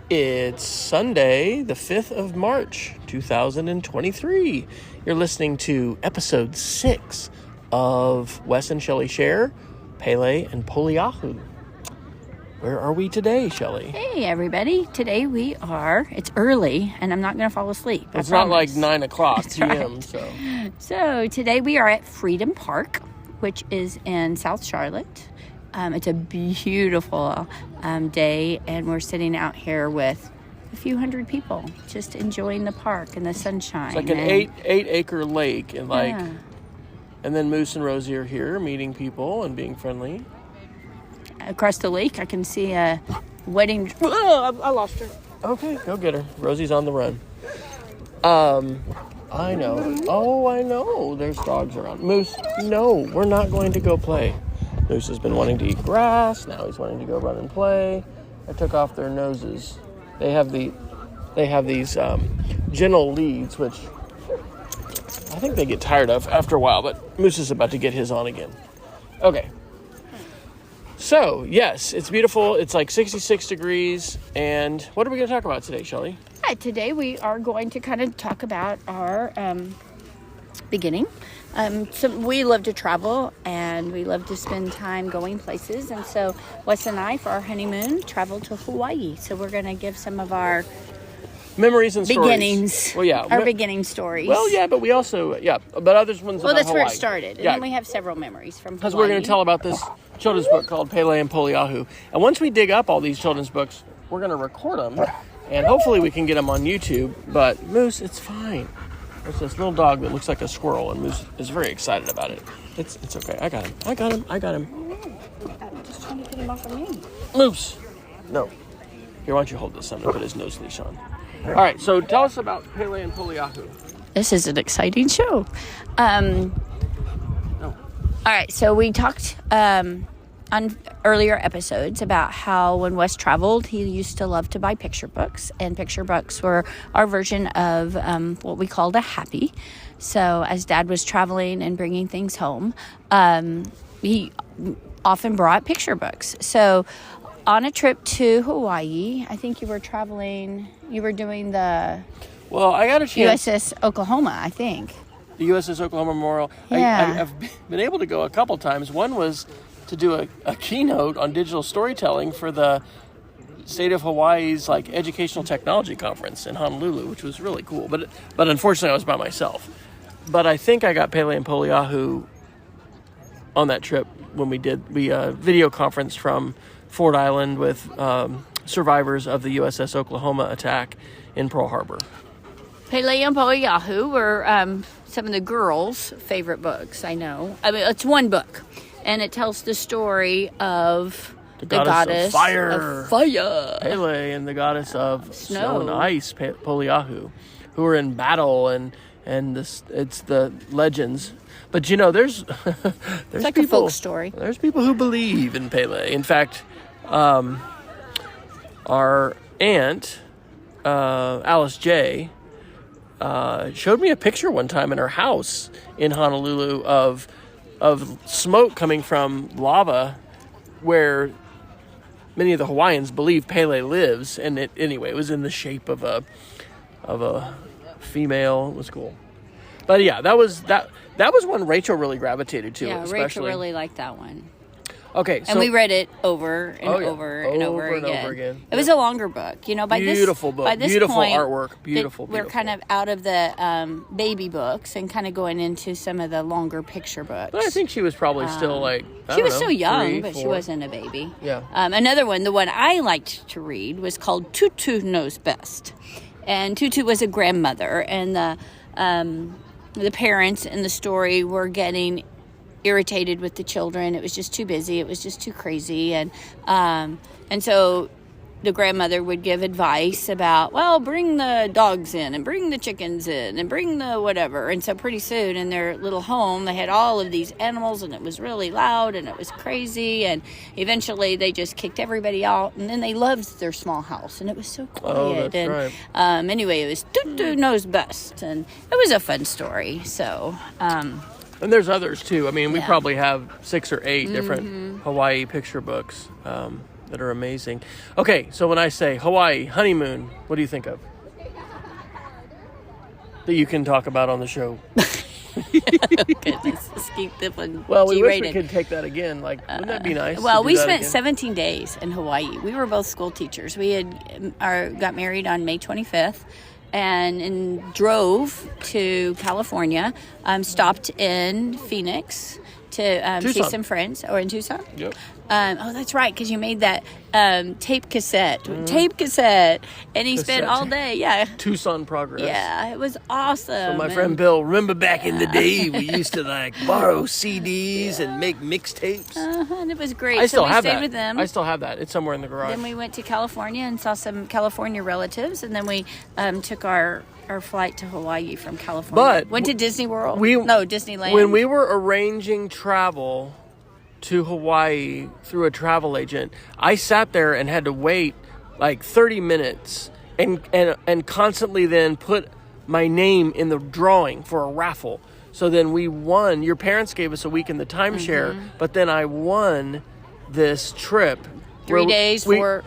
It's Sunday, the 5th of March, 2023. You're listening to episode 6 of Wes and Shelly Share, Pelé and Poliahu. Where are we today, Shelly? Hey, everybody. Today it's early, and I'm not going to fall asleep. It's not like 9 o'clock p.m., right. So today we are at Freedom Park, which is in South Charlotte. It's a beautiful day, and we're sitting out here with a few hundred people just enjoying the park and the sunshine. It's like an eight-acre lake, and and then Moose and Rosie are here meeting people and being friendly. Across the lake, I can see a wedding. Oh, I lost her. Okay, go get her. Rosie's on the run. I know. Oh, I know. There's dogs around. Moose, no, we're not going to go play. Moose has been wanting to eat grass. Now he's wanting to go run and play. I took off their noses. They have these gentle leads, which I think they get tired of after a while. But Moose is about to get his on again. Okay. So yes, it's beautiful. It's like 66 degrees. And what are we going to talk about today, Shelly? Today we are going to kind of talk about our beginning. So we love to travel and we love to spend time going places. And so Wes and I, for our honeymoon, traveled to Hawaii. So we're going to give some of our memories and beginnings. Stories. Well, yeah. Our beginning stories. Well, yeah, but we also, but others ones about that's Hawaii. Where it started. And then we have several memories from Hawaii. Because we're going to tell about this children's book called Pelé and Poliahu. And once we dig up all these children's books, we're going to record them. And hopefully we can get them on YouTube. But Moose, it's fine. There's this little dog that looks like a squirrel, and Moose is very excited about it. It's okay. I got him. I'm just trying to get him off of me. Moose. No. Here, why don't you hold this? I'm going to put his nose leash on. All right, so tell us about Pelé and Poliahu. This is an exciting show. All right, so we talked on earlier episodes about how when Wes traveled, he used to love to buy picture books, and picture books were our version of what we called a happy. So as Dad was traveling and bringing things home, he often brought picture books. So on a trip to Hawaii, I think you were doing the I got a chance. USS Oklahoma, I think. The USS Oklahoma Memorial. Yeah. I've been able to go a couple times. One was to do a keynote on digital storytelling for the State of Hawaii's educational technology conference in Honolulu, which was really cool. But unfortunately, I was by myself. But I think I got Pelé and Poliahu on that trip when we video conference from Ford Island with survivors of the USS Oklahoma attack in Pearl Harbor. Pelé and Poliahu were some of the girls' favorite books, I know. I mean, it's one book, and it tells the story of the goddess of fire. Pelé, and the goddess of snow and ice, Poliahu, who are in battle, and it's the legends. But there's it's like people, a folk story. There's people who believe in Pelé. In fact, our aunt Alice J. Showed me a picture one time in her house in Honolulu of smoke coming from lava where many of the Hawaiians believe Pelé lives, and it was in the shape of a female. It was cool. But yeah, that was one Rachel really gravitated to. Yeah, especially. Rachel really liked that one. Okay, and we read it over and over again. It was a longer book, Beautiful book, by this beautiful point, artwork, beautiful. We're kind of out of the baby books and kind of going into some of the longer picture books. But I think she was probably still she was so young, 3, but 4. she wasn't a baby. Yeah. Another one, the one I liked to read, was called Tutu Knows Best, and Tutu was a grandmother, and the parents in the story were getting irritated with the children. It was just too busy. It was just too crazy. And so the grandmother would give advice about, bring the dogs in and bring the chickens in and bring the whatever. And so pretty soon in their little home, they had all of these animals, and it was really loud and it was crazy. And eventually they just kicked everybody out. And then they loved their small house, and it was so quiet. Oh, that's right. Anyway, it was Tutu Knows Best. And it was a fun story. So, and there's others too. I mean, we probably have 6 or 8 different Hawaii picture books. that are amazing. Okay, so when I say Hawaii, honeymoon, what do you think of? That you can talk about on the show. Goodness, let's keep this one Well, we wish we G-rated. could take that again. Like, wouldn't that be nice? Well, to do we that spent again? 17 days in Hawaii. We were both school teachers. We had got married on May 25th and drove to California, stopped in Phoenix to see Tucson. some friends. Or in Tucson? Yep. Oh, that's right, because you made that tape cassette. And he spent Cassette. all day. Yeah. Tucson Progress. Yeah, it was awesome. So my friend Bill, remember back in the day, we used to like borrow CDs and make mixtapes. And it was great. I still so we have stayed that. with them. I still have that. It's somewhere in the garage. Then we went to California and saw some California relatives, and then we took our flight to Hawaii from California. But went to Disney World. Disneyland. When we were arranging travel to Hawaii through a travel agent, I sat there and had to wait like 30 minutes and constantly then put my name in the drawing for a raffle. So then we won. Your parents gave us a week in the timeshare, but then I won this trip. 3 days, we got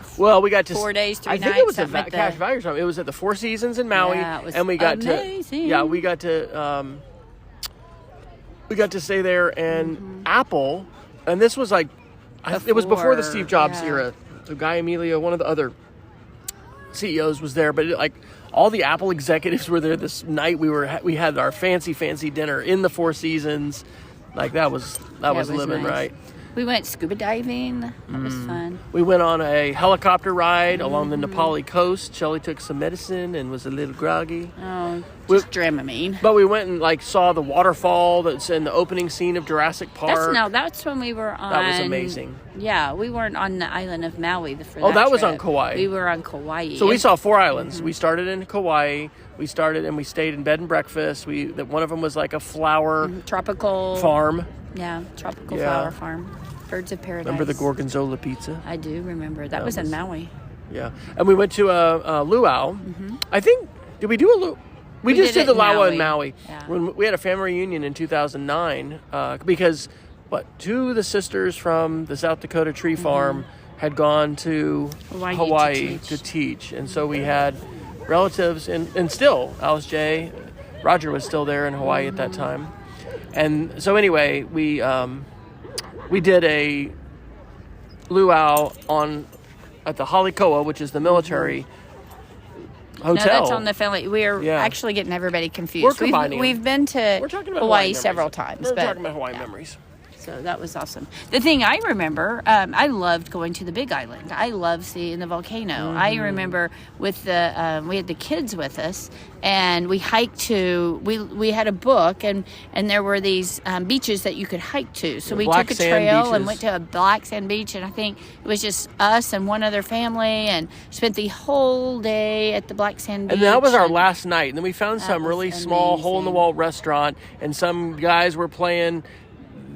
to 4 days, 3 I nights. think it was something like Cash that. Value Shop. It was at the Four Seasons in Maui, Yeah, it was and we got amazing. to stay there. And Apple, and this was like, it was before the Steve Jobs era. So Guy Emilio, one of the other CEOs, was there, but all the Apple executives were there this night. We had our fancy dinner in the Four Seasons. Like that was living nice. right. We went scuba diving. That was fun. We went on a helicopter ride along the Nepali coast. Shelly took some medicine and was a little groggy. Oh, just Dramamine. But we went and saw the waterfall that's in the opening scene of Jurassic Park. That's when we were on. That was amazing. Yeah, we weren't on the island of Maui for that was trip. on Kauai. We were on Kauai. So we saw 4 islands. We started in Kauai. We started and we stayed in bed and breakfast. One of them was like a flower tropical farm. Yeah, tropical flower farm. Birds of Paradise. Remember the Gorgonzola pizza? I do remember. That was in Maui. Yeah. And we went to a luau. I think, did we do a luau? We just did the luau in Maui. Yeah. When we had a family reunion in 2009 because, two of the sisters from the South Dakota tree farm had gone to Hawaii to teach. And so we had relatives and still, Alice J. Roger was still there in Hawaii at that time. And so anyway, we did a luau at the Halikoa, which is the military hotel. No, that's on the family. We are actually getting everybody confused. We're combining We've been to Hawaii several times. We're talking about Hawaii memories. So that was awesome. The thing I remember, I loved going to the Big Island. I loved seeing the volcano. I remember with we had the kids with us, and we hiked to. We had a book, and there were these beaches that you could hike to. So we took a trail and went to a black sand beach, and I think it was just us and one other family, and spent the whole day at the black sand beach. And that was our last night. And then we found some really amazing. small hole-in-the-wall restaurant, and some guys were playing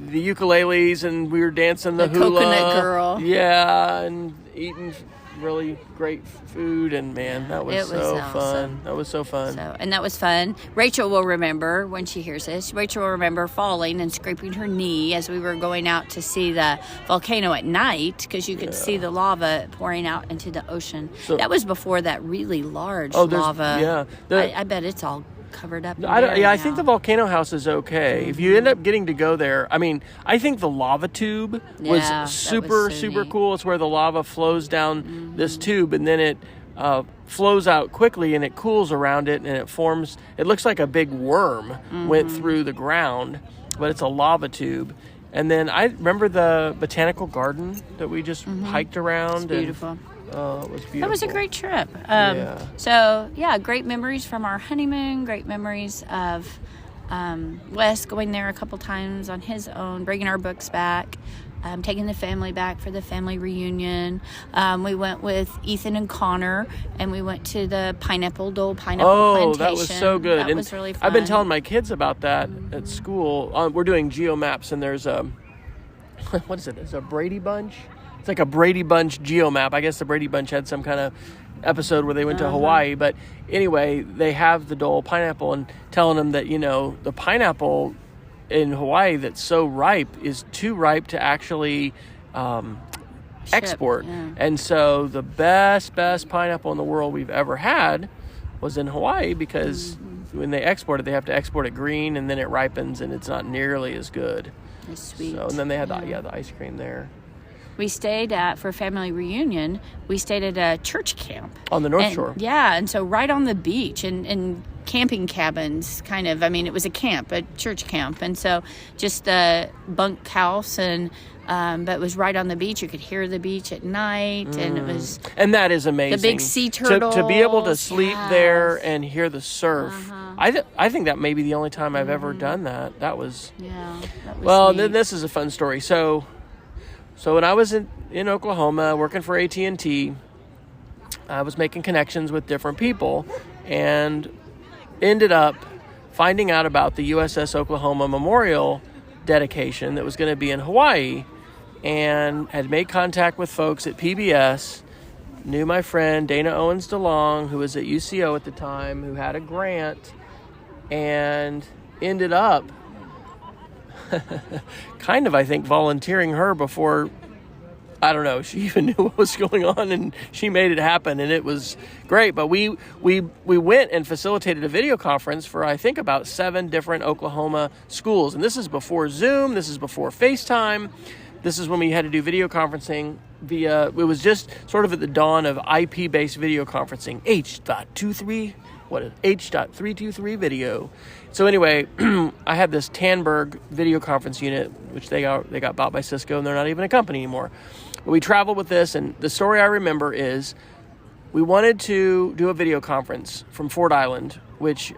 the ukuleles, and we were dancing the hula. Coconut Girl. Yeah, and eating really great food, and man, that was so fun. That was so fun. And that was fun. Rachel will remember when she hears this. Rachel will remember falling and scraping her knee as we were going out to see the volcano at night, because you could see the lava pouring out into the ocean. So, that was before that really large lava. Yeah, I bet it's all covered up. I think the volcano house is okay. If you end up getting to go there, I think the lava tube was super cool. It's where the lava flows down this tube, and then it flows out quickly, and it cools around it, and it forms. It looks like a big worm went through the ground, but it's a lava tube. And then I remember the botanical garden that we just hiked around. It's beautiful. Oh, it was beautiful. That was a great trip. So, great memories from our honeymoon, great memories of Wes going there a couple times on his own, bringing our books back, taking the family back for the family reunion. We went with Ethan and Connor, and we went to the Dole Pineapple Plantation. That was so good. That was really fun. I've been telling my kids about that at school. We're doing geomaps, and there's what is it? It's a Brady Bunch. It's like a Brady Bunch geomap. I guess the Brady Bunch had some kind of episode where they went to Hawaii. But anyway, they have the Dole pineapple, and telling them that, the pineapple in Hawaii that's so ripe is too ripe to actually export. Yeah. And so the best pineapple in the world we've ever had was in Hawaii, because when they export it, they have to export it green, and then it ripens, and it's not nearly as good. It's sweet. So, and then they had the ice cream there. We stayed for a family reunion, we stayed at a church camp. On the North Shore. Yeah, and so right on the beach, and camping cabins, kind of. I mean, it was a camp, a church camp. And so just the bunk house, and but it was right on the beach. You could hear the beach at night, and it was... And that is amazing. The big sea turtles. To be able to sleep there and hear the surf. I think that may be the only time I've ever done that. That was... Yeah, that was Well, neat. then this is a fun story. So when I was in Oklahoma working for AT&T, I was making connections with different people, and ended up finding out about the USS Oklahoma Memorial dedication that was going to be in Hawaii, and had made contact with folks at PBS, knew my friend Dana Owens DeLong, who was at UCO at the time, who had a grant, and ended up kind of, I think, volunteering her before, I don't know, she even knew what was going on, and she made it happen, and it was great. But we went and facilitated a video conference for, I think, about 7 different Oklahoma schools. And this is before Zoom, this is before FaceTime. This is when we had to do video conferencing via, it was just sort of at the dawn of IP-based video conferencing, H.323 video. So anyway, I had this Tandberg video conference unit, which they got bought by Cisco, and they're not even a company anymore. But we traveled with this, and the story I remember is we wanted to do a video conference from Ford Island, which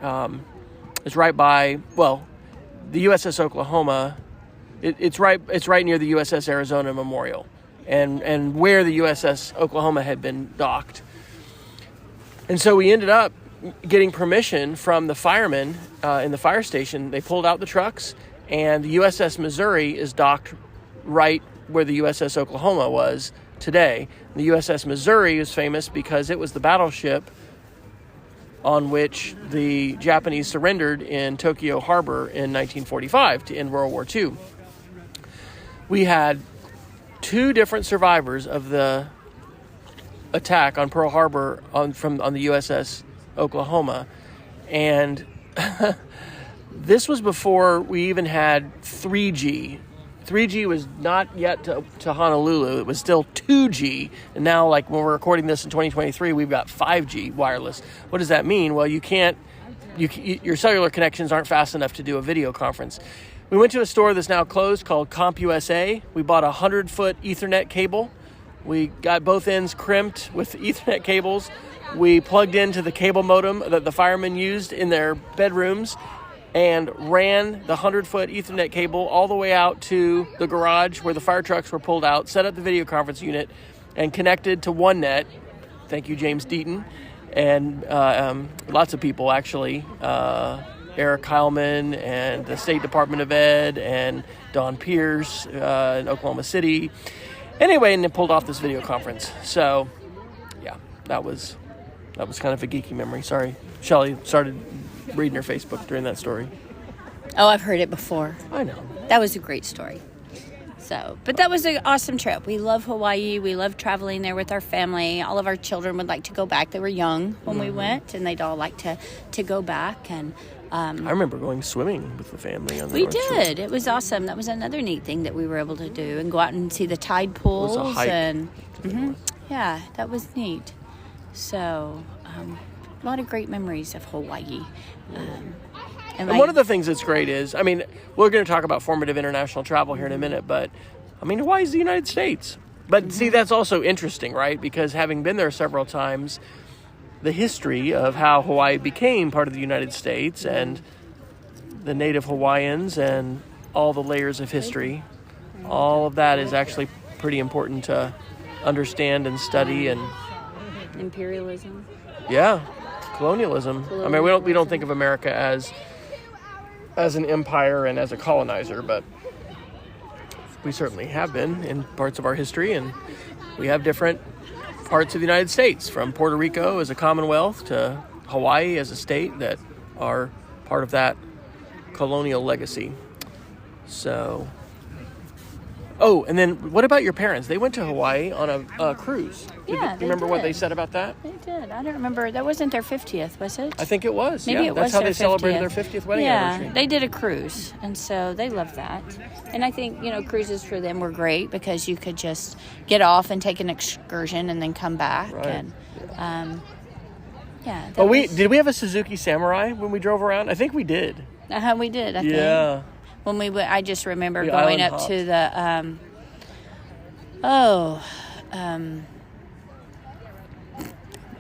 is right by, well, the USS Oklahoma. It's right near the USS Arizona Memorial, and where the USS Oklahoma had been docked. And so we ended up getting permission from the firemen in the fire station. They pulled out the trucks, and the USS Missouri is docked right where the USS Oklahoma was today. The USS Missouri is famous because it was the battleship on which the Japanese surrendered in Tokyo Harbor in 1945 to end World War II. We had 2 different survivors of the attack on Pearl Harbor on the USS Oklahoma, and this was before we even had 3G. 3G was not yet to Honolulu. It was still 2G, and now, like, when we're recording this in 2023, we've got 5G wireless. What does that mean? Well, your cellular connections aren't fast enough to do a video conference. We went to a store that's now closed called CompUSA. We bought a 100-foot Ethernet cable. We got both ends crimped with Ethernet cables. We plugged into the cable modem that the firemen used in their bedrooms, and ran the 100-foot Ethernet cable all the way out to the garage where the fire trucks were pulled out, set up the video conference unit, and connected to OneNet. Thank you, James Deaton, and lots of people, actually. Eric Heilman and the State Department of Ed and Don Pierce in Oklahoma City. Anyway, and then pulled off this video conference. So, yeah, that was kind of a geeky memory. Sorry. Shelly started reading her Facebook during that story. Oh, I've heard it before. I know. That was a great story. So, but that was an awesome trip. We love Hawaii. We love traveling there with our family. All of our children would like to go back. They were young when we went, and they'd all like to go back. And I remember going swimming with the family on the we North Shore. did. It was awesome. That was another neat thing that we were able to do, and go out and see the tide pools. It was a hike. And yeah, that was neat. So, a lot of great memories of Hawaii. And one of the things that's great is, I mean, we're going to talk about formative international travel here in a minute, but, I mean, Hawaii's the United States. But, see, that's also interesting, right? Because having been there several times, the history of how Hawaii became part of the United States and the native Hawaiians and all the layers of history, all of that is actually pretty important to understand and study. And imperialism. Yeah, colonialism. I mean, we don't think of America as an empire and as a colonizer, but we certainly have been in parts of our history, and we have different parts of the United States, from Puerto Rico as a commonwealth to Hawaii as a state, that are part of that colonial legacy. So Oh, and then what about your parents? They went to Hawaii on a cruise. Do you remember what they said about that? They did. I don't remember. That wasn't their 50th, was it? I think it was. Maybe yeah. it That's was how their they celebrated 50th. their 50th wedding anniversary. Yeah, they did a cruise, and so they loved that. And I think, cruises for them were great because you could just get off and take an excursion and then come back. Right. And, did we have a Suzuki Samurai when we drove around? I think we did. We did, I think. Yeah. When we went, I just remember The going island up hops. to the,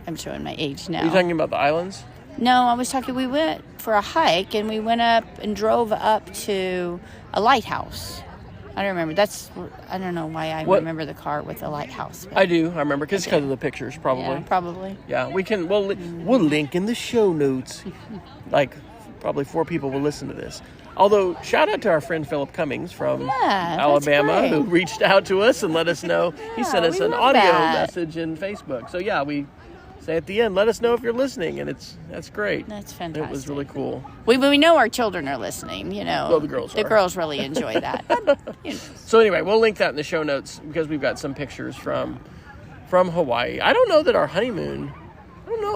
I'm showing my age now. Are you talking about the islands? No, I was talking, we went for a hike and we went up and drove up to a lighthouse. I don't remember. I don't know why I remember the car with the lighthouse. I do. I remember because of the pictures, probably. Yeah, probably. Yeah, we'll link in the show notes. Like, probably 4 people will listen to this. Although, shout out to our friend Philip Cummings from Alabama who reached out to us and let us know. He sent us an audio message in Facebook. So, yeah, we say at the end, let us know if you're listening, and that's great. That's fantastic. It was really cool. We know our children are listening, Well, the girls are. The girls really enjoy that. So anyway, we'll link that in the show notes because we've got some pictures from Hawaii. I don't know that our honeymoon,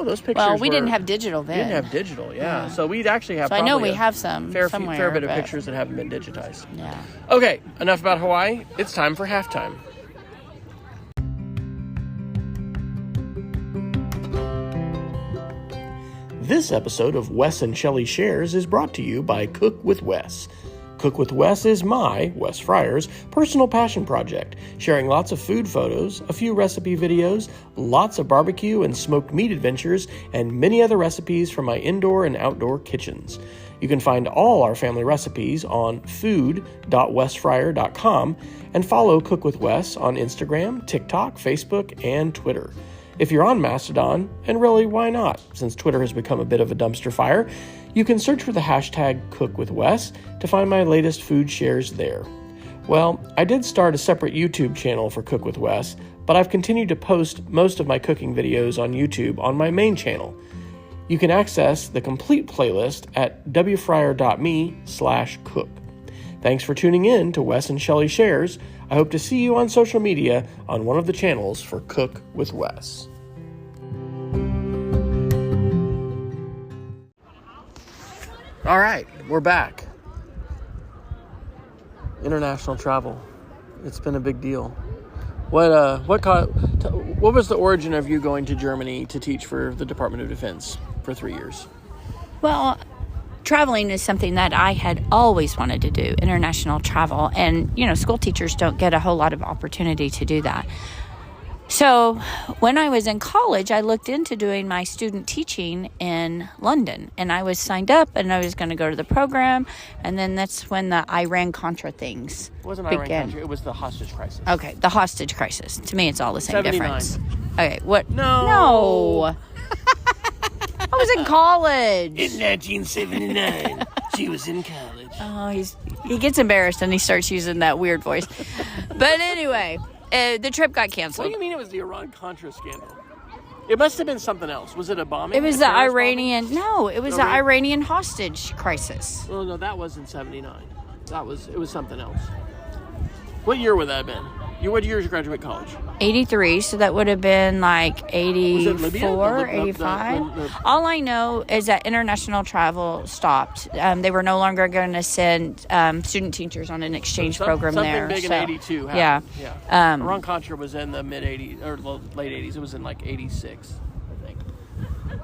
those pictures Well, we didn't have digital then. We didn't have digital, yeah. So we'd actually have So I know we have some fair somewhere, bit of but- pictures that haven't been digitized. Yeah. Okay, enough about Hawaii. It's time for halftime. This episode of Wes and Shelly Shares is brought to you by Cook with Wes. Cook with Wes is my, Wes Fryer's, personal passion project, sharing lots of food photos, a few recipe videos, lots of barbecue and smoked meat adventures, and many other recipes from my indoor and outdoor kitchens. You can find all our family recipes on food.wesfryer.com and follow Cook with Wes on Instagram, TikTok, Facebook, and Twitter. If you're on Mastodon, and really, why not? Since Twitter has become a bit of a dumpster fire, you can search for the hashtag CookWithWes to find my latest food shares there. Well, I did start a separate YouTube channel for Cook with Wes, but I've continued to post most of my cooking videos on YouTube on my main channel. You can access the complete playlist at wfryer.me/cook. Thanks for tuning in to Wes and Shelly Shares. I hope to see you on social media on one of the channels for Cook with Wes. All right, we're back. International travel. It's been a big deal. What was the origin of you going to Germany to teach for the Department of Defense for 3 years? Well, traveling is something that I had always wanted to do, international travel. And, school teachers don't get a whole lot of opportunity to do that. So when I was in college, I looked into doing my student teaching in London. And I was signed up and I was going to go to the program. And then that's when the Iran-Contra things It wasn't began. Iran-Contra, it was the hostage crisis. Okay, the hostage crisis. To me, it's all the same 79. difference. Okay, what? No. I was in college. In 1979, she was in college. Oh, he gets embarrassed and he starts using that weird voice. But anyway, the trip got What canceled. do you mean it was the Iran-Contra scandal? It must have been something else. Was it a bombing? It was the Iranian. No, it was the really? Iranian hostage crisis. Well, no, that was in 79. It was something else. What year would that have been? What year did you graduate college? 83, so that would have been like 84, Libya? 85. All I know is that international travel stopped. They were no longer going to send student teachers on an exchange program there. Something big in 82 happened. Yeah. Iran-Contra was in the mid-80s, or late 80s. It was in like 86, I think.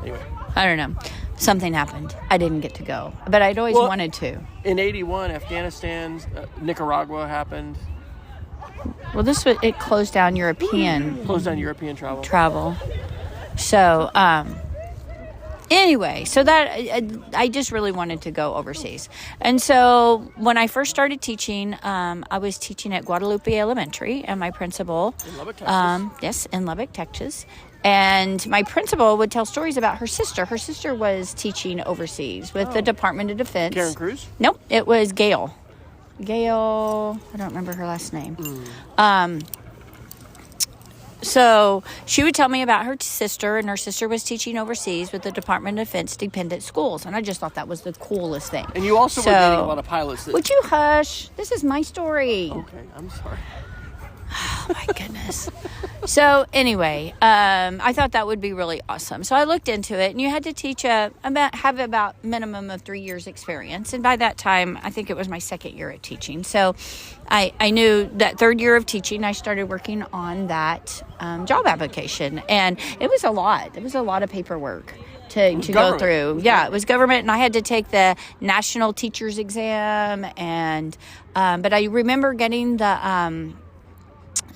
Anyway. I don't know. Something happened. I didn't get to go, but I'd always wanted to. In 81, Afghanistan, Nicaragua happened. Well, it closed down European travel. So, anyway, so that I just really wanted to go overseas. And so when I first started teaching, I was teaching at Guadalupe Elementary, and my principal, In Lubbock, Texas. yes, in Lubbock, Texas. And my principal would tell stories about her sister. Her sister was teaching overseas with the Department of Defense. Karen Cruz? Nope, it was Gail, I don't remember her last name. So she would tell me about her sister, and her sister was teaching overseas with the Department of Defense dependent schools. And I just thought that was the coolest thing. And you also were dating a lot of pilots. Would you hush? This is my story. Okay, I'm sorry. Oh, my goodness. So anyway, I thought that would be really awesome. So I looked into it, and you had to teach have about minimum of 3 years experience. And by that time, I think it was my second year at teaching. So I knew that third year of teaching, I started working on that job application. And it was a lot. It was a lot of paperwork to go through. Yeah, it was government, and I had to take the national teachers exam. And but I remember getting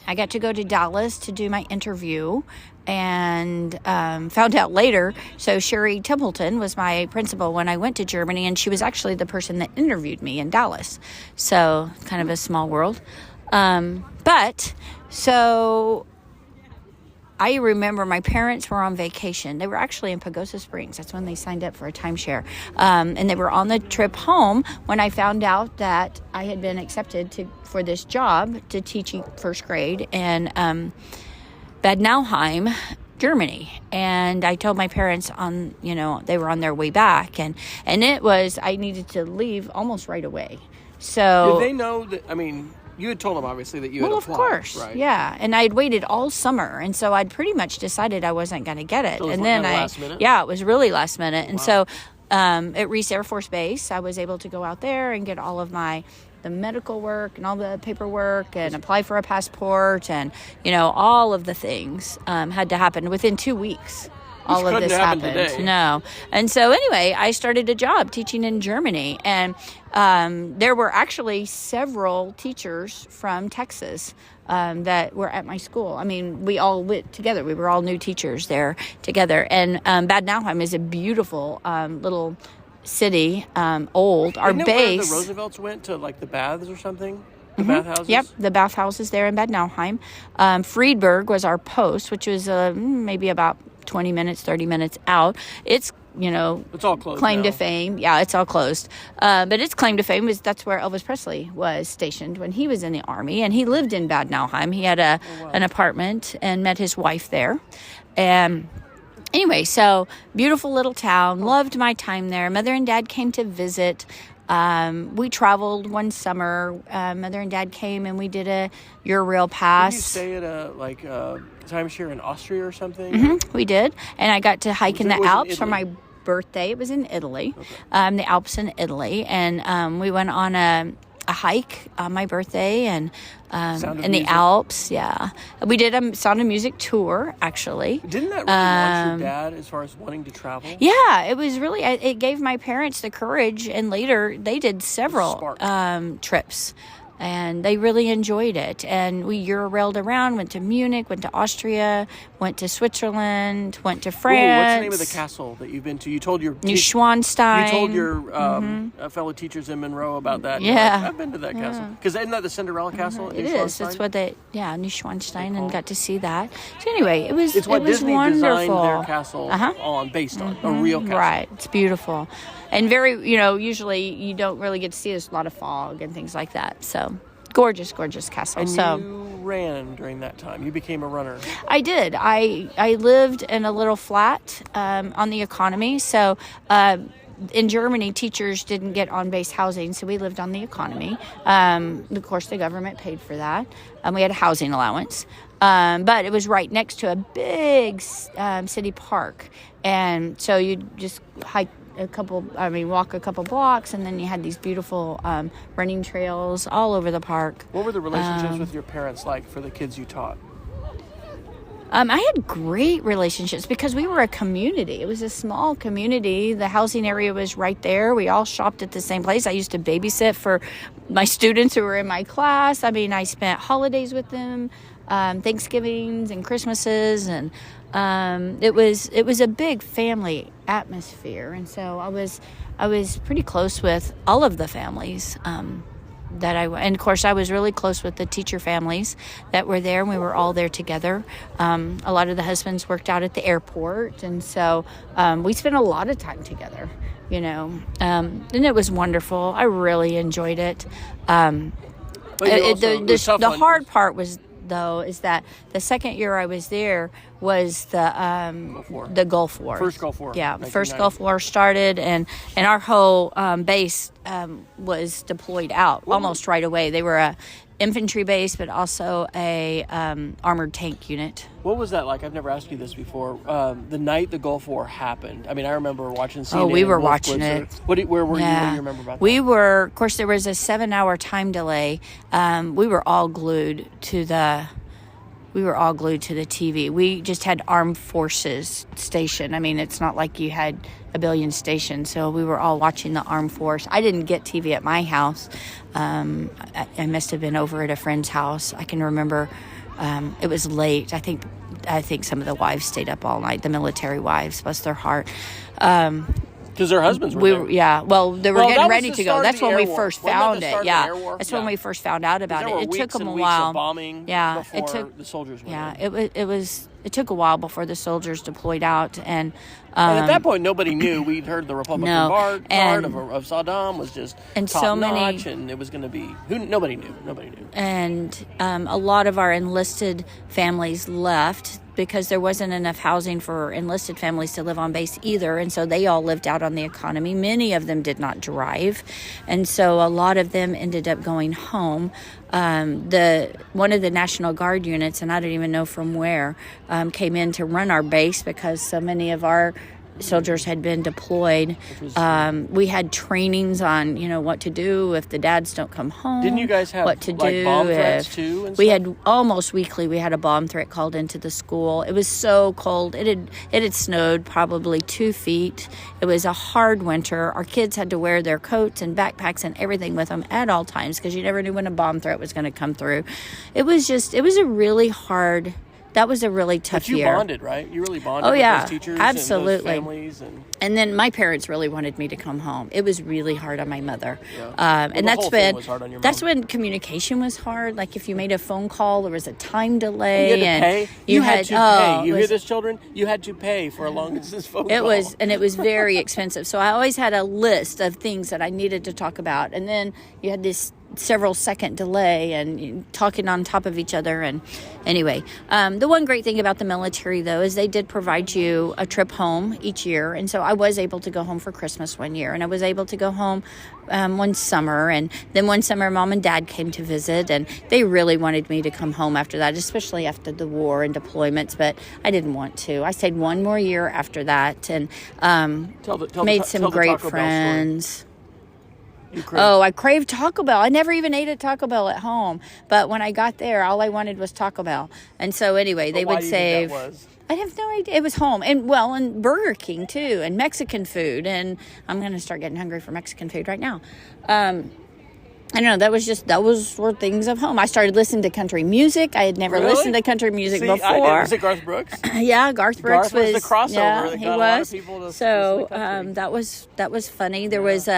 I got to go to Dallas to do my interview, and found out later. So Sherry Templeton was my principal when I went to Germany, and she was actually the person that interviewed me in Dallas. So kind of a small world. But so I remember my parents were on vacation. They were actually in Pagosa Springs. That's when they signed up for a timeshare. And they were on the trip home when I found out that I had been accepted for this job to teach first grade in Bad Nauheim, Germany. And I told my parents they were on their way back. And it was, I needed to leave almost right away. So did they know that, you had told them, obviously, that you had applied. Well, of course, right? Yeah. And I'd waited all summer, and so I'd pretty much decided I wasn't going to get it. So and then last minute? Yeah, it was really last minute. Wow. And so at Reese Air Force Base, I was able to go out there and get all of the medical work and all the paperwork and apply for a passport, and all of the things had to happen within 2 weeks. All of this happened. Today. No. And so anyway, I started a job teaching in Germany, and there were actually several teachers from Texas that were at my school. We all went together. We were all new teachers there together. And Bad Nauheim is a beautiful little city, old. Our Isn't it base. Where the Roosevelts went to, like, the baths or something? The bathhouses? Yep, the bathhouses there in Bad Nauheim. Friedberg was our post, which was maybe about 20 minutes, 30 minutes out. It's all closed claim now. to fame. Yeah, it's all closed. But its claim to fame is that's where Elvis Presley was stationed when he was in the Army, and he lived in Bad Nauheim. He had an apartment and met his wife there. And anyway, so beautiful little town. Loved my time there. Mother and Dad came to visit. We traveled one summer. Mother and Dad came, and we did a Eurail pass. Did you stay at a timeshare in Austria or something? Mm-hmm, we did. And I got to hike in the Alps for my birthday. It was in Italy, okay. The Alps in Italy. And we went on a hike on my birthday, and in the Alps. Yeah, we did a Sound of Music tour, actually. Didn't that really launch your dad as far as wanting to travel? Yeah, it was really, it gave my parents the courage, and later they did several trips. And they really enjoyed it. And we Eurailed around, went to Munich, went to Austria, went to Switzerland, went to France. Ooh, what's the name of the castle that you've been to? You told your Neuschwanstein. You told your fellow teachers in Monroe about that. Yeah. Like, I've been to that castle. Because isn't that the Cinderella castle? It is. That's what Neuschwanstein, and got to see that. So anyway, it was Disney wonderful. Designed their castle based on, a real castle. Right. It's beautiful. And very, usually you don't really get to see. There's a lot of fog and things like that. So gorgeous, gorgeous castle. And you ran during that time. You became a runner. I did. I lived in a little flat on the economy. So in Germany, teachers didn't get on-base housing, so we lived on the economy. Of course, the government paid for that. We had a housing allowance. But it was right next to a big city park. And so you just walk a couple blocks, and then you had these beautiful running trails all over the park. What were the relationships with your parents like for the kids you taught? I had great relationships because we were a community. It was a small community. The housing area was right there. We all shopped at the same place. I used to babysit for my students who were in my class. I spent holidays with them, Thanksgivings and Christmases, and it was a big family atmosphere. And so I was pretty close with all of the families and of course I was really close with the teacher families that were there, and we were all there together. A lot of the husbands worked out at the airport, and so we spent a lot of time together, and it was wonderful. I really enjoyed it. The hard part was though, is that the second year I was there was the Gulf War. First Gulf War. Yeah, the first Gulf War started, and our whole base was deployed out almost right away. They were a infantry base, but also a armored tank unit. What was that like? I've never asked you this before. The night the Gulf War happened. I mean, I remember watching CNN. Oh, we were watching it. Where were you? What do you remember about that? We were, of course, there was a 7-hour time delay. We were all glued to the TV. We just had armed forces station. I mean, it's not like you had a billion stations, so we were all watching the armed force. I didn't get TV at my house. I must have been over at a friend's house. I can remember it was late. I think some of the wives stayed up all night, the military wives, bless their heart. Because their husbands were there. Yeah, well, they were getting ready to go. That's when we first found it. Yeah, that's when we first found out about it. It took them a while. Bombing before the soldiers went in. It took a while before the soldiers deployed out, and at that point nobody knew. We'd heard the Republican part of Saddam was just top notch, and it was going to be nobody knew. And a lot of our enlisted families left because there wasn't enough housing for enlisted families to live on base either, and so they all lived out on the economy. Many of them did not drive, and so a lot of them ended up going home. One of the National Guard units, and I don't even know from where, came in to run our base because so many of our soldiers had been deployed. We had trainings on, what to do if the dads don't come home. Didn't you guys have what to do bomb threats too? And we had almost weekly. We had a bomb threat called into the school. It was so cold. It had snowed probably 2 feet. It was a hard winter. Our kids had to wear their coats and backpacks and everything with them at all times because you never knew when a bomb threat was going to come through. It was a really hard. That was a really tough year. But you bonded, right? You really bonded with those teachers absolutely. And those families. And then my parents really wanted me to come home. It was really hard on my mother. Yeah. And that's when communication was hard. Like if you made a phone call, there was a time delay. You had to pay. You had to pay. You hear this, children? You had to pay for a long distance phone call. It was very expensive. So I always had a list of things that I needed to talk about. And then you had this several second delay and talking on top of each other. And anyway, the one great thing about the military though is they did provide you a trip home each year, and so I was able to go home for Christmas one year, and I was able to go home one summer, and then one summer Mom and Dad came to visit, and they really wanted me to come home after that, especially after the war and deployments, but I didn't want to. I stayed one more year after that, and made some great friends. I craved Taco Bell. I never even ate at Taco Bell at home. But when I got there, all I wanted was Taco Bell. And so anyway, they would save. I have no idea. It was home. And Burger King too, and Mexican food. And I'm going to start getting hungry for Mexican food right now. I don't know. Those were things of home. I started listening to country music. I had never listened to country music before. I did. Was it Garth Brooks? Yeah, Garth Brooks was the crossover. Yeah, that he got was. A lot of people to so that was funny. There was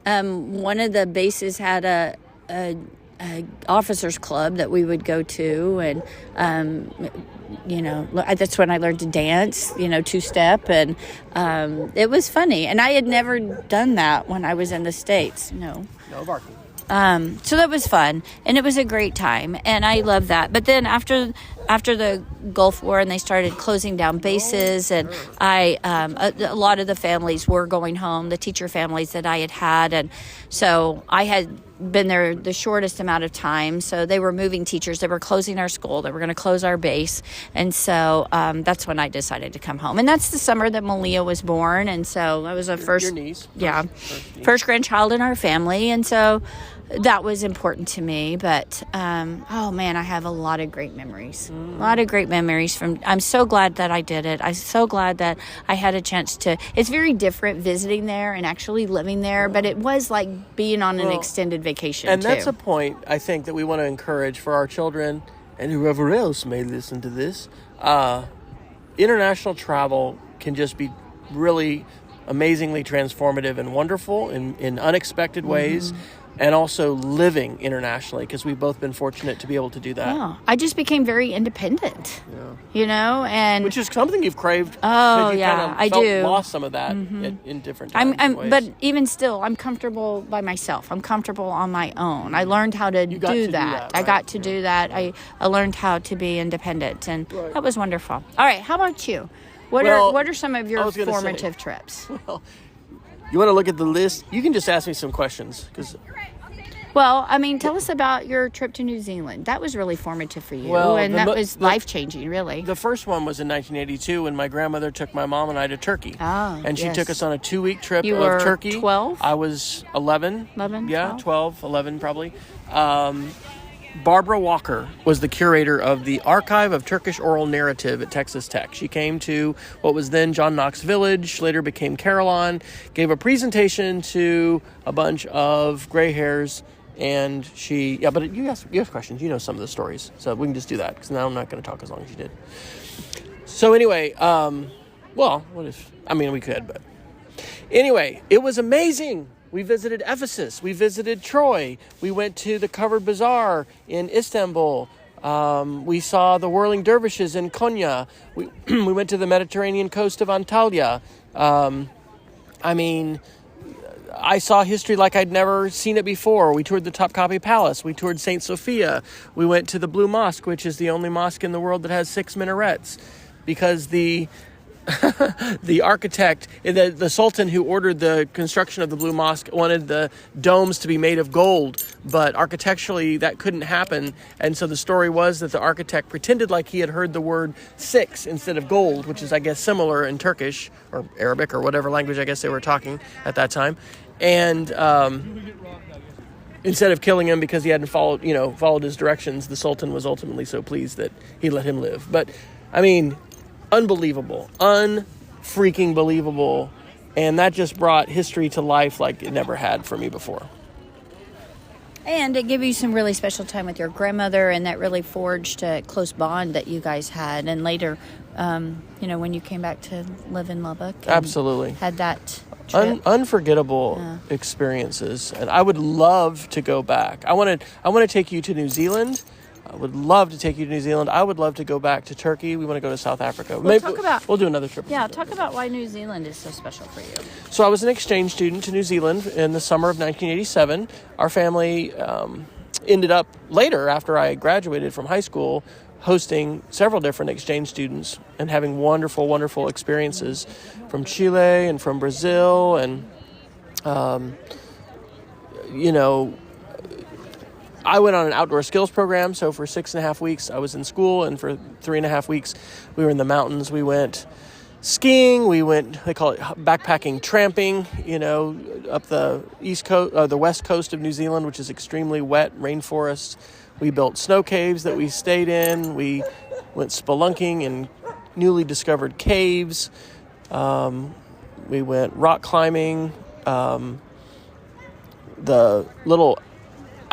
one of the bases had a officers club that we would go to, and that's when I learned to dance, two-step, and it was funny. And I had never done that when I was in the States. No barking. So that was fun, and it was a great time, and I love that. But then after the Gulf War and they started closing down bases, and a lot of the families were going home, the teacher families that I had, and so I had been there the shortest amount of time. So they were moving teachers. They were closing our school. They were going to close our base, and so that's when I decided to come home. And that's the summer that Malia was born, and so that was the first niece. First grandchild in our family, and so that was important to me. But I have a lot of great memories. A lot of great memories I'm so glad that I did it. I'm so glad that I had a chance to. It's very different visiting there and actually living there, but it was like being on an extended vacation. And that's a point I think that we want to encourage for our children and whoever else may listen to this. International travel can just be really amazingly transformative and wonderful in unexpected ways. and also living internationally, because we've both been fortunate to be able to do that. Oh, I just became very independent, and which is something you've craved. Oh, you yeah, kind of I do. Lost some of that in different times. But even still, I'm comfortable by myself. I'm comfortable on my own. I learned how to do that. I got to do that. I learned how to be independent, and that was wonderful. All right, how about you? What are some of your formative trips? Well, you want to look at the list? You can just ask me some questions. Well, I mean, tell us about your trip to New Zealand. That was really formative for you, and that was life-changing, really. The first one was in 1982 when my grandmother took my mom and I to Turkey. And she took us on a 2-week trip of Turkey. 12? I was 11. 11? Yeah, 12, 11 probably. Barbara Walker was the curator of the Archive of Turkish Oral Narrative at Texas Tech. She came to what was then John Knox Village, later became Carillon, gave a presentation to a bunch of gray hairs, and but you ask questions. You know some of the stories, so we can just do that, because now I'm not going to talk as long as you did. So anyway, we could, but anyway, it was amazing. We visited Ephesus. We visited Troy. We went to the Covered Bazaar in Istanbul. We saw the Whirling Dervishes in Konya. We went to the Mediterranean coast of Antalya. I saw history like I'd never seen it before. We toured the Topkapi Palace. We toured St. Sophia. We went to the Blue Mosque, which is the only mosque in the world that has 6 minarets, because the architect, the Sultan who ordered the construction of the Blue Mosque, wanted the domes to be made of gold, but architecturally that couldn't happen. And so the story was that the architect pretended like he had heard the word 6 instead of gold, which is, I guess, similar in Turkish or Arabic or whatever language I guess they were talking at that time. And instead of killing him because he hadn't followed his directions, the Sultan was ultimately so pleased that he let him live. But unbelievable, unfreaking believable, and that just brought history to life like it never had for me before. And it gave you some really special time with your grandmother, and that really forged a close bond that you guys had. And later, when you came back to live in Lubbock, absolutely had that trip. Unforgettable experiences, and I would love to go back. I want to take you to New Zealand. I would love to take you to New Zealand. I would love to go back to Turkey. We want to go to South Africa. We'll do another trip. Yeah, talk about why New Zealand is so special for you. So I was an exchange student to New Zealand in the summer of 1987. Our family ended up later, after I graduated from high school, hosting several different exchange students and having wonderful, wonderful experiences from Chile and from Brazil. And, I went on an outdoor skills program, so for 6.5 weeks I was in school, and for 3.5 weeks we were in the mountains. We went skiing, they call it backpacking, tramping, up the east coast, the west coast of New Zealand, which is extremely wet, rainforest. We built snow caves that we stayed in. We went spelunking in newly discovered caves. We went rock climbing. The little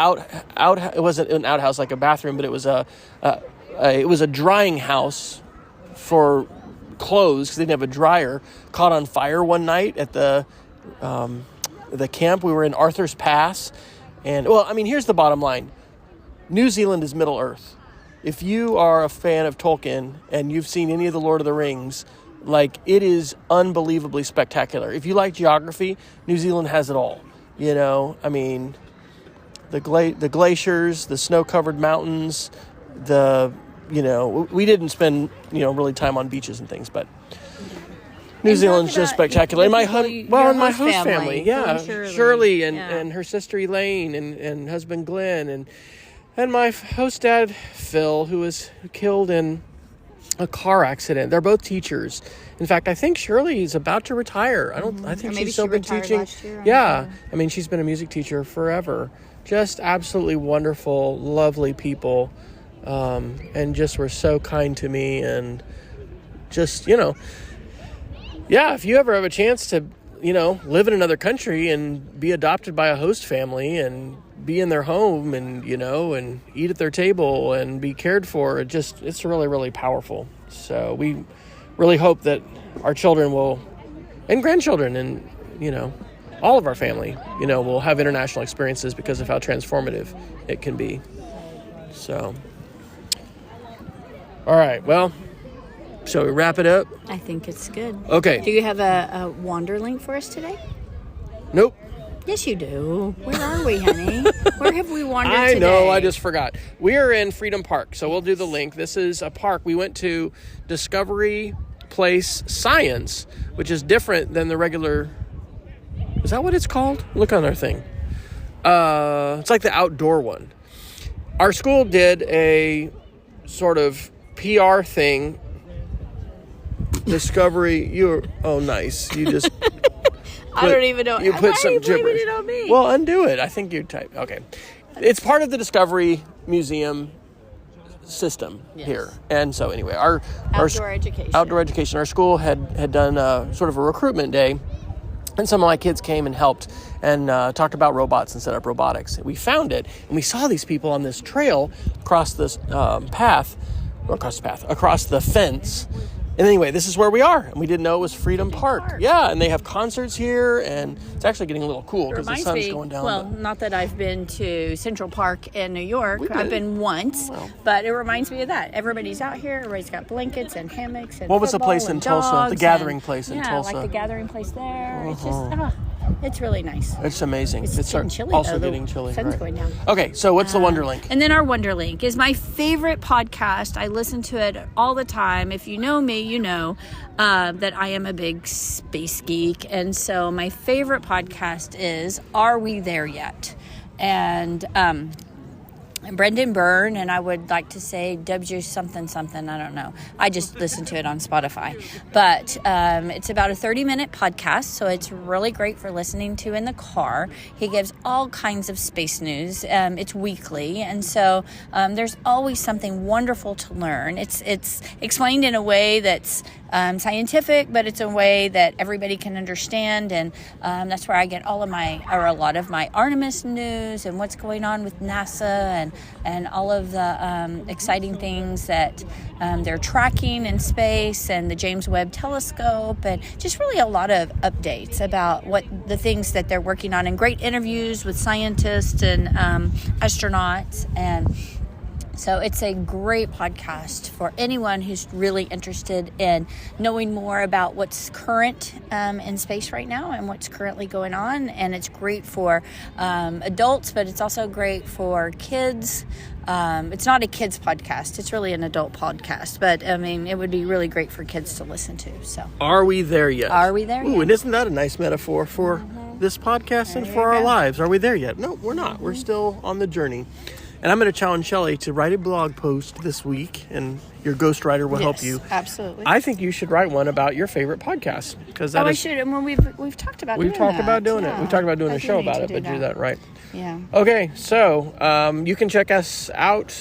it wasn't an outhouse like a bathroom, but it was a drying house for clothes, because they didn't have a dryer, caught on fire one night at the camp. We were in Arthur's Pass, and here's the bottom line: New Zealand is Middle Earth. If you are a fan of Tolkien and you've seen any of the Lord of the Rings, it is unbelievably spectacular. If you like geography, New Zealand has it all. The glaciers, the snow-covered mountains, we didn't spend, really time on beaches and things, but New Zealand's just spectacular. And my host family, Shirley and her sister Elaine and husband Glenn and my host dad Phil, who was killed in a car accident. They're both teachers. In fact, I think Shirley is about to retire. I think she's still been teaching. Last year, yeah, she's been a music teacher forever. Just absolutely wonderful, lovely people, and just were so kind to me. And just, if you ever have a chance to, live in another country and be adopted by a host family and be in their home and, and eat at their table and be cared for, it's really, really powerful. So we really hope that our children and grandchildren and, all of our family, will have international experiences because of how transformative it can be. So, all right, well, shall we wrap it up? I think it's good. Okay. Do you have a wander link for us today? Nope. Yes, you do. Where are we, honey? Where have we wandered today? I know, I just forgot. We are in Freedom Park, so we'll do the link. This is a park. We went to Discovery Place Science, which is different than the regular... Is that what it's called? Look on our thing. It's like the outdoor one. Our school did a sort of PR thing. Discovery, oh, nice. You just... I don't even know. You put some gibberish. Why are you blaming it on me? Well, undo it. I think you type. Okay. It's part of the Discovery Museum system here. And so anyway, our outdoor education. Our school had done sort of a recruitment day, and some of my kids came and helped and talked about robots and set up robotics. We found it, and we saw these people on this trail across this across the fence. And anyway, this is where we are, and we didn't know it was Freedom Park. Yeah, and they have concerts here, and it's actually getting a little cool because the sun's going down. Well, not that I've been to Central Park in New York. I've been once, but it reminds me of that. Everybody's out here. Everybody's got blankets and hammocks and what was the place in Tulsa? The gathering place in Tulsa. Yeah, like the gathering place there. It's just, it's really nice. It's amazing. It's getting chilly. Also getting chilly. Sun's going down. Okay, so what's the Wonder Link? And then our Wonder Link is my favorite podcast. I listen to it all the time. If you know me, you know that I am a big space geek. And so my favorite podcast is Are We There Yet? And Brendan Byrne, and I would like to say W something, I don't know. I just listen to it on Spotify. But it's about a 30-minute podcast, so it's really great for listening to in the car. He gives all kinds of space news. It's weekly, and so there's always something wonderful to learn. It's explained in a way that's scientific, but it's a way that everybody can understand, and that's where I get a lot of my Artemis news and what's going on with NASA and all of the exciting things that they're tracking in space and the James Webb Telescope, and just really a lot of updates about what the things that they're working on, and great interviews with scientists and astronauts. And so it's a great podcast for anyone who's really interested in knowing more about what's current in space right now and what's currently going on. And it's great for adults, but it's also great for kids. It's not a kids podcast. It's really an adult podcast. But, I mean, it would be really great for kids to listen to. So, Are we there yet? Are we there yet? Ooh, and isn't that a nice metaphor for this podcast and for our lives? Are we there yet? No, we're not. We're still on the journey. And I'm going to challenge Shelly to write a blog post this week, and your ghostwriter will help you. Absolutely. I think you should write one about your favorite podcast, because I should. And when we've talked about doing that. We've talked about doing it. We've talked about doing a show about it, but do that right. Yeah. Okay, so you can check us out.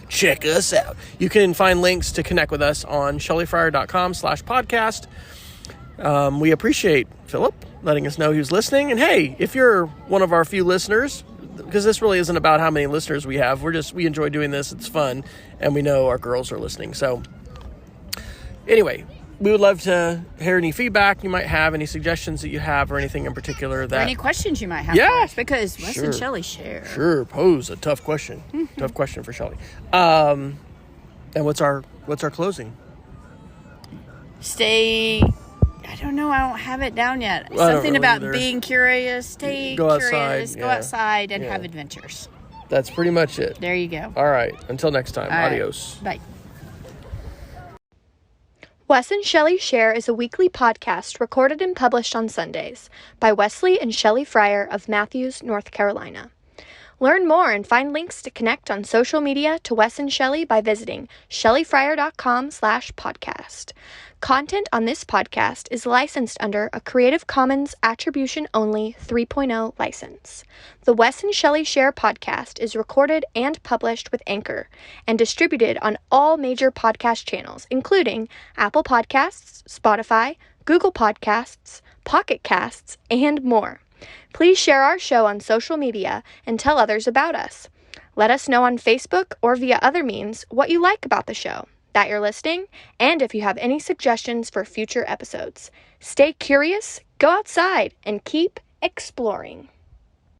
Check us out. You can find links to connect with us on shellyfryer.com/podcast. We appreciate Philip letting us know he was listening. And hey, if you're one of our few listeners, because this really isn't about how many listeners we have. We enjoy doing this. It's fun. And we know our girls are listening. So anyway, we would love to hear any feedback you might have, any suggestions that you have, or anything in particular that... Or any questions you might have for us, because Wes and Shelly share. Sure, pose a tough question. Tough question for Shelly. And what's our closing? I don't know. I don't have it down yet. Something about being curious. Stay curious. Go outside and have adventures. That's pretty much it. There you go. All right. Until next time. All Adios. Right. Bye. Wes and Shelly Share is a weekly podcast recorded and published on Sundays by Wesley and Shelly Fryer of Matthews, North Carolina. Learn more and find links to connect on social media to Wes and Shelly by visiting shellyfryer.com/podcast. Content on this podcast is licensed under a Creative Commons Attribution Only 3.0 license. The Wes and Shelly Share podcast is recorded and published with Anchor and distributed on all major podcast channels, including Apple Podcasts, Spotify, Google Podcasts, Pocket Casts, and more. Please share our show on social media and tell others about us. Let us know on Facebook or via other means what you like about the show, that you're listening, and if you have any suggestions for future episodes. Stay curious, go outside, and keep Exploring.